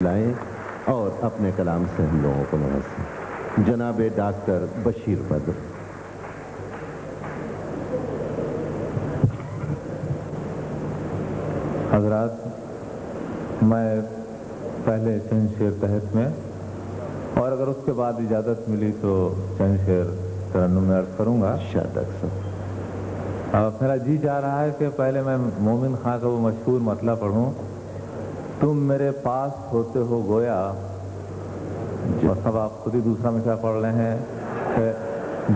لائیں اور اپنے کلام سے ہم لوگوں کو نوازیں۔ جناب ڈاکٹر بشیر بدر۔ حضرات، میں پہلے چند شعر تحت میں اور اگر اس کے بعد اجازت ملی تو چند شعر ترنم میں عرض کروں گا۔ میرا جی چاہ رہا ہے کہ پہلے میں مومن خان کا وہ مشہور مطلع پڑھوں، تم میرے پاس ہوتے ہو گویا، اور سب آپ خود ہی دوسرا مشاعر پڑھ رہے ہیں کہ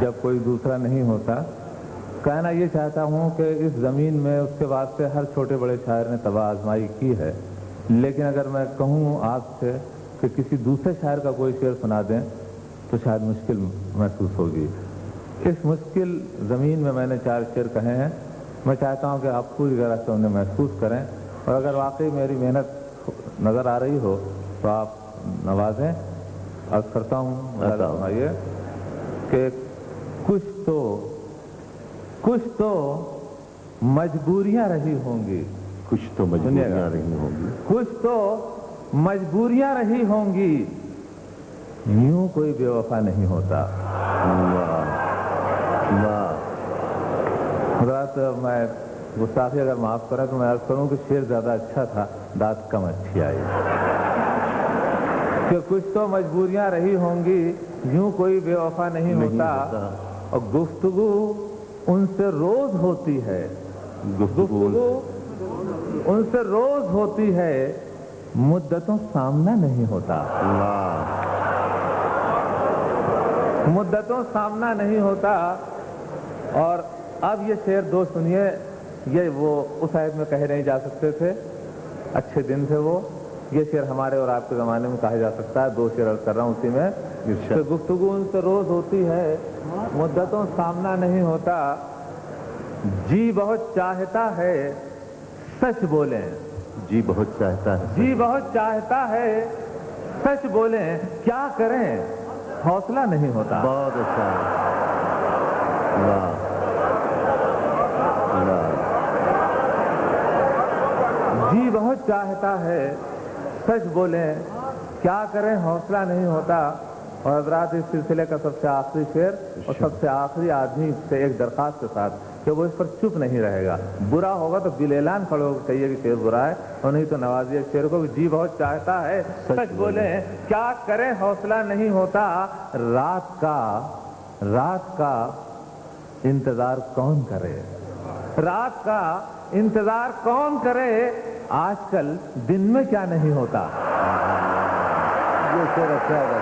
جب کوئی دوسرا نہیں ہوتا۔ کہنا یہ چاہتا ہوں کہ اس زمین میں اس کے بعد سے ہر چھوٹے بڑے شاعر نے تباہ آزمائی کی ہے، لیکن اگر میں کہوں آپ سے کہ کسی دوسرے شاعر کا کوئی شعر سنا دیں تو شاید مشکل محسوس ہوگی۔ اس مشکل زمین میں نے 4 شعر کہے ہیں۔ میں چاہتا ہوں کہ آپ پوری طرح سے انہیں محسوس کریں، اور اگر واقعی میری محنت نظر آ رہی ہو تو آپ نوازیں۔ عرض کرتا ہوں کہ کچھ تو مجبوریاں رہی ہوں گی، کچھ تو مجبوریاں رہی ہوں گی، کچھ تو مجبوریاں رہی ہوں گی، یوں کوئی بے وفا نہیں ہوتا۔ حضرات، میں گستاخی اگر معاف کریں تو میں عرض کروں کہ شعر زیادہ اچھا تھا، داد کم اچھی آئی۔ کہ کچھ تو مجبوریاں رہی ہوں گی، یوں کوئی بے وفا نہیں ہوتا، اور گفتگو ان سے روز ہوتی ہے، گفتگو ان سے روز ہوتی ہے، مدتوں سامنا نہیں ہوتا، مدتوں سامنا نہیں ہوتا۔ اور اب یہ شعر 2 سنیے، یہ وہ اس عہد میں کہے نہیں جا سکتے تھے، اچھے دن تھے وہ، یہ شعر ہمارے اور آپ کے زمانے میں کہا جا سکتا ہے۔ 2 شعر عرض کر رہا ہوں اسی میں کہ گفتگو ان سے روز ہوتی ہے، مدتوں سامنا نہیں ہوتا، جی بہت چاہتا ہے سچ بولیں، جی بہت چاہتا ہے، جی بہت چاہتا ہے سچ بولیں، کیا کریں حوصلہ نہیں ہوتا۔ بہت اچھا، جی بہت چاہتا ہے سچ بولیں، کیا کریں حوصلہ نہیں ہوتا۔ اور حضرات، اس سلسلے کا سب سے آخری شعر اور سب سے آخری آدمی سے ایک درخواست کے ساتھ کہ وہ اس پر چپ نہیں رہے گا، برا ہوگا تو بل اعلان کھڑے ہو کہیے کہ شعر برا ہے، اور نہیں تو نوازیے شعر کو۔ جی بہت چاہتا ہے سچ بولیں، کیا کریں حوصلہ نہیں ہوتا، رات کا انتظار کون کرے، رات کا انتظار کون کرے، آج کل دن میں کیا نہیں ہوتا۔ یہ شعر اچھا ہے۔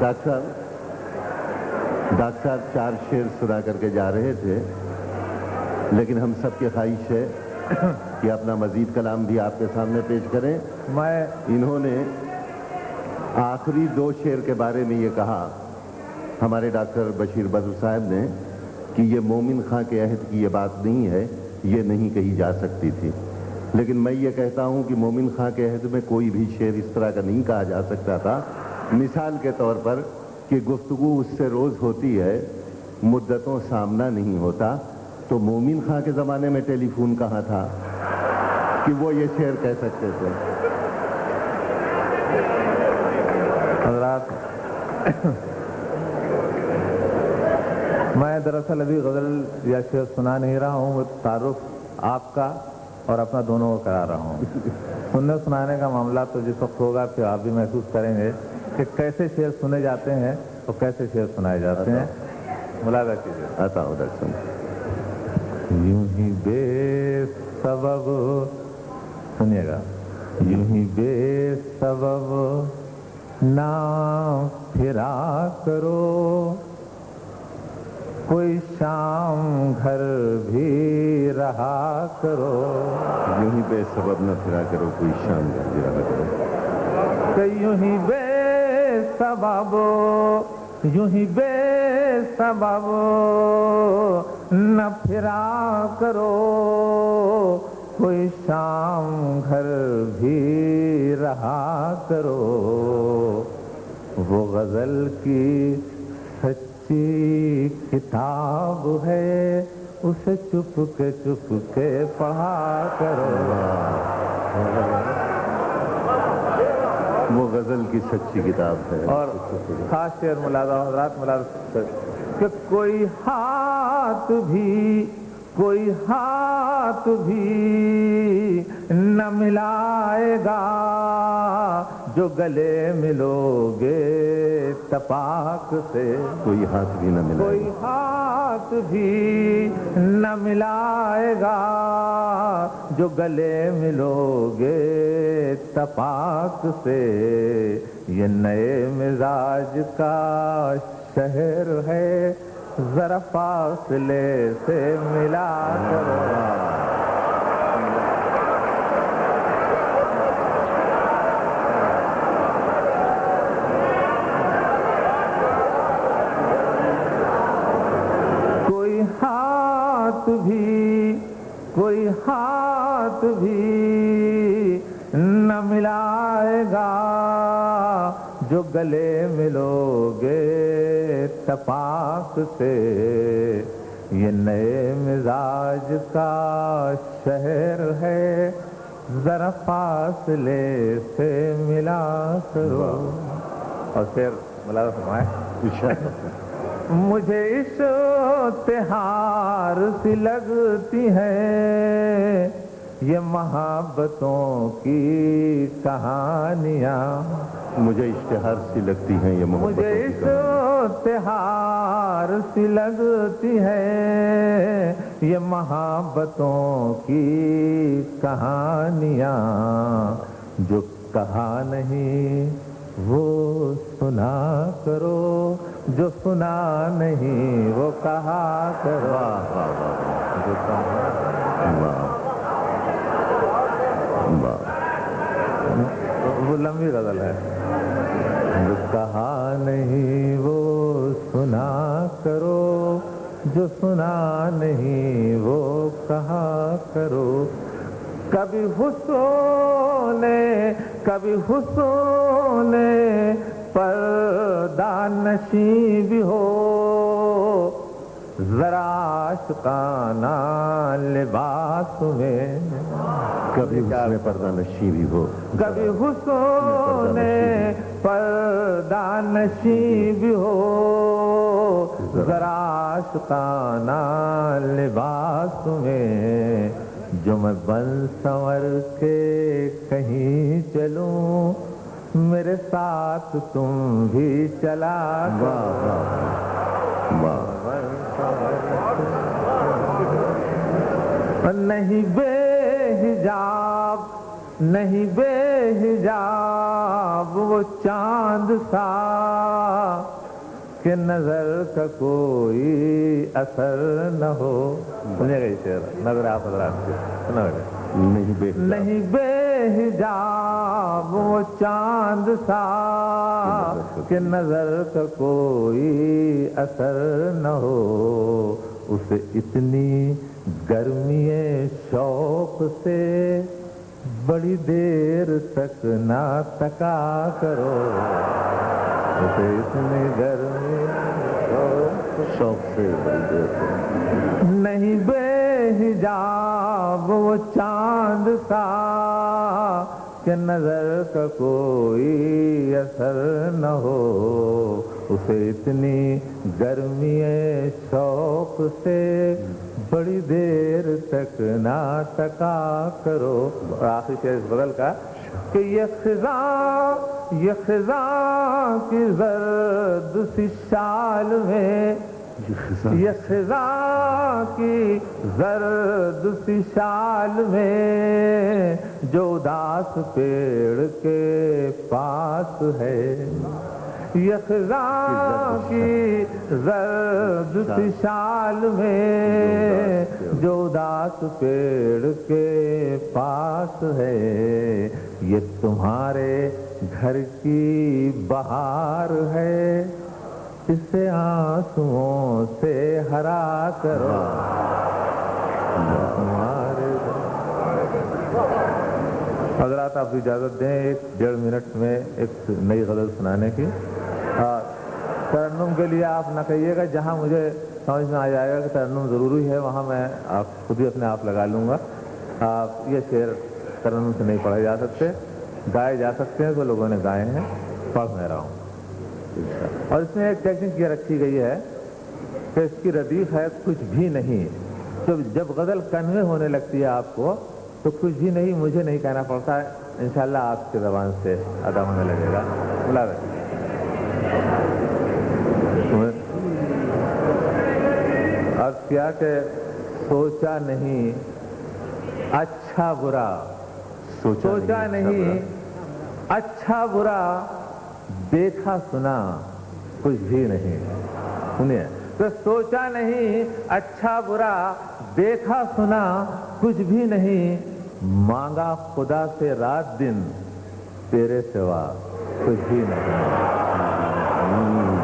ڈاکٹر صاحب 4 شعر سنا کر کے جا رہے تھے، لیکن ہم سب کی خواہش ہے کہ اپنا مزید کلام بھی آپ کے سامنے پیش کریں۔ انہوں نے آخری 2 شعر کے بارے میں یہ کہا، ہمارے ڈاکٹر بشیر بدر صاحب نے، کہ یہ مومن خان کے عہد کی یہ بات نہیں ہے، یہ نہیں کہی جا سکتی تھی، لیکن میں یہ کہتا ہوں کہ مومن خان کے عہد میں کوئی بھی شعر اس طرح کا نہیں کہا جا سکتا تھا۔ مثال کے طور پر کہ گفتگو اس سے روز ہوتی ہے، مدتوں سامنا نہیں ہوتا، تو مومن خان کے زمانے میں ٹیلی فون کہاں تھا کہ وہ یہ شعر کہہ سکتے تھے۔ حضرات، میں دراصل ابھی غزل یا شعر سنا نہیں رہا ہوں، وہ تعارف آپ کا اور اپنا دونوں کو کرا رہا ہوں۔ سننے سنانے کا معاملہ تو جس وقت ہوگا پھر آپ بھی محسوس کریں گے کہ کیسے شعر سنے جاتے ہیں اور کیسے شعر سنائے جاتے ہیں۔ ملاحظہ کیجیے۔ آتا ہوں ڈاکٹر صاحب۔ یوں ہی بے سبب، سنیے گا، یوں ہی بے سبب نہ پھرا کرو، کوئی شام گھر بھی رہا کرو، یوں ہی بے سبب نہ پھرا کرو، کوئی شام گھر بھی رہا کرو، کہ یوں ہی بے سبب، یوں ہی بے سبب نہ پھرا کرو، کوئی شام گھر بھی رہا کرو، وہ غزل کی سچی کتاب ہے، اسے چپ کے پڑھا کرو۔ وہ غزل کی سچی کتاب ہے۔ اور خاص شعر ملاحظہ حضرات ملاحظہ کہ کوئی ہاتھ بھی نہ ملائے گا جو گلے ملو گے تپاک سے، کوئی ہاتھ بھی نہ ملائے، کوئی ہاتھ بھی نہ ملائے گا جو گلے ملو گے تپاک سے، یہ نئے مزاج کا شہر ہے، ذرا فاصلے سے ملا کرو۔ کوئی ہاتھ بھی نہ ملائے گا جو گلے ملو گے تپاک سے، یہ نئے مزاج کا شہر ہے، ذرا فاصلے سے ملا کرو۔ اور پھر ملاحظہ فرمائے، مجھے اشتہار سی لگتی ہے یہ محبتوں کی کہانیاں، مجھے اشتہار سی لگتی ہیں یہ محبتوں مجھے کی کہانیاں، اشتہار سی لگتی ہے یہ محبتوں کی کہانیاں، جو کہا نہیں وہ سنا کرو، جو سنا نہیں وہ کہا کرو۔ جو کہا وہ لمبی غزل ہے، جو کہا نہیں وہ سنا کرو، جو سنا نہیں وہ کہا کرو، کبھی حسن پردہ نشیں بھی ہو، ذرا عاشقانہ لباس میں، کبھی حسن پردہ نشیں بھی ہو، کبھی حسن پردہ نشیں بھی ہو، ذرا عاشقانہ لباس میں، جو میں بن سنور کے کہیں چلوں، میرے ساتھ تم بھی چلا کرو۔ نہیں بے حجاب وہ چاند سا کہ نظر کا کوئی اثر نہ ہو۔ سنیے گا یہ شعر، نظر آپ حضرات سے سنا گا۔ نہیں بے حجاب وہ چاند سا کہ نظر کا کوئی اثر نہ ہو، اسے اتنی گرمی شوق سے بڑی دیر تک نہ تکا کرو، اسے اتنی گرمی شوق سے بڑی دیر تک۔ نہیں بے حجاب وہ چاند سا کہ نظر کا کوئی اثر نہ ہو، اسے اتنی گرمی شوق سے بڑی دیر تک نہ تکا کرو۔ اور آخری شعر اس بغل کا کہ یہ خزاں کی زرد سی شال میں، یہ خزاں کی زرد سی شال میں جو اداس پیڑ کے پاس ہے، یہ خزاں کی زرد سی شال میں جو اداس پیڑ کے پاس ہے، یہ تمہارے گھر کی بہار ہے، اسے آنسوؤں سے ہرا کرو۔ تمہارے حضرات آپ اجازت دیں 1.5 منٹ میں ایک نئی غزل سنانے کی. ترنم کے لیے آپ نہ کہیے گا، جہاں مجھے سمجھ میں آ جائے گا کہ ترنم ضروری ہے وہاں میں آپ خود ہی اپنے آپ لگا لوں گا. یہ شعر ترنم سے نہیں پڑھے جا سکتے، گائے جا سکتے ہیں تو لوگوں نے گائے ہیں، پڑھ میں رہا ہوں. اور اس میں ایک ٹیکنک یہ رکھی گئی ہے کہ اس کی ردیف ہے کچھ بھی نہیں. تو جب غزل کنوے ہونے لگتی ہے آپ کو تو کچھ بھی نہیں مجھے نہیں کہنا پڑتا ہے، انشاءاللہ آپ کی زبان سے ادا ہونے لگے گا. بلا رہے اب کیا کہ سوچا نہیں اچھا برا، سوچا نہیں اچھا برا، دیکھا سنا کچھ بھی نہیں. سنیے تو سوچا نہیں اچھا برا، دیکھا سنا کچھ بھی نہیں، مانگا خدا سے رات دن تیرے سوا کچھ بھی نہیں.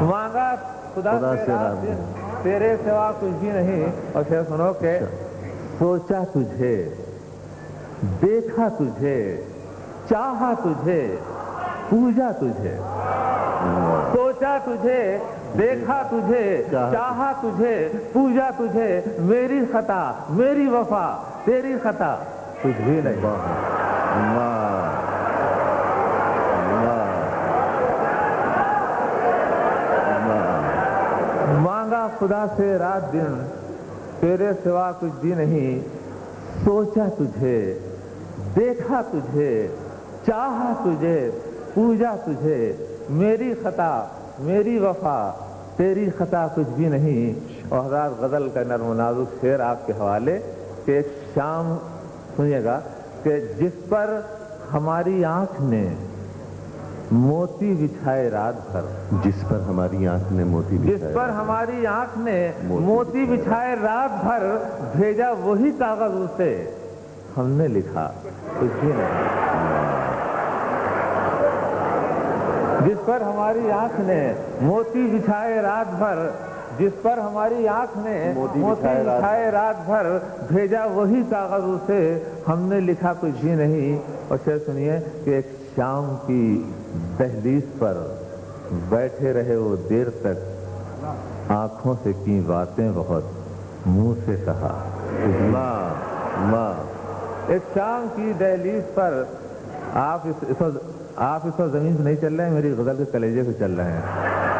مانگا خدا سے رات دن تیرے سوا کچھ بھی نہیں. اور پھر سنو کہ سوچا تجھے، دیکھا تجھے، چاہا تجھے، پوجا تجھے. سوچا تجھے، دیکھا تجھے، چاہا تجھے، پوجا تجھے، میری خطا میری وفا تیری خطا کچھ بھی نہیں. مانگا خدا سے رات دن تیرے سوا کچھ بھی نہیں، سوچا تجھے، دیکھا تجھے، چاہا تجھے، پوجا تجھے، میری خطا میری وفا تیری خطا کچھ بھی نہیں. اور حضرات غزل کا نرم و نازک شعر آپ کے حوالے کہ ایک شام سنیے گا کہ جس پر ہماری آنکھ نے موتی بچھائے رات بھر، جس پر ہماری آنکھ نے موتی جس پر ہماری آنکھ نے موتی بچھائے رات بھر، بھیجا وہی کاغذ اسے ہم نے لکھا کچھ بھی نہیں. جس پر ہماری آنکھ نے موتی بچھائے رات بھر، جس پر ہماری آنکھ نے موتی بچھائے رات بھر، بھیجا وہی کاغذ اسے ہم نے لکھا کچھ بھی نہیں. اور پھر سنیے کہ ایک شام کی دہلیز پر بیٹھے رہے وہ دیر تک، آنکھوں سے کی باتیں بہت، منہ سے کہا. ایک شام کی دہلیز پر آپ اس وقت زمین سے نہیں چل رہے ہیں، میری غزل کے کلیجے سے چل رہے ہیں.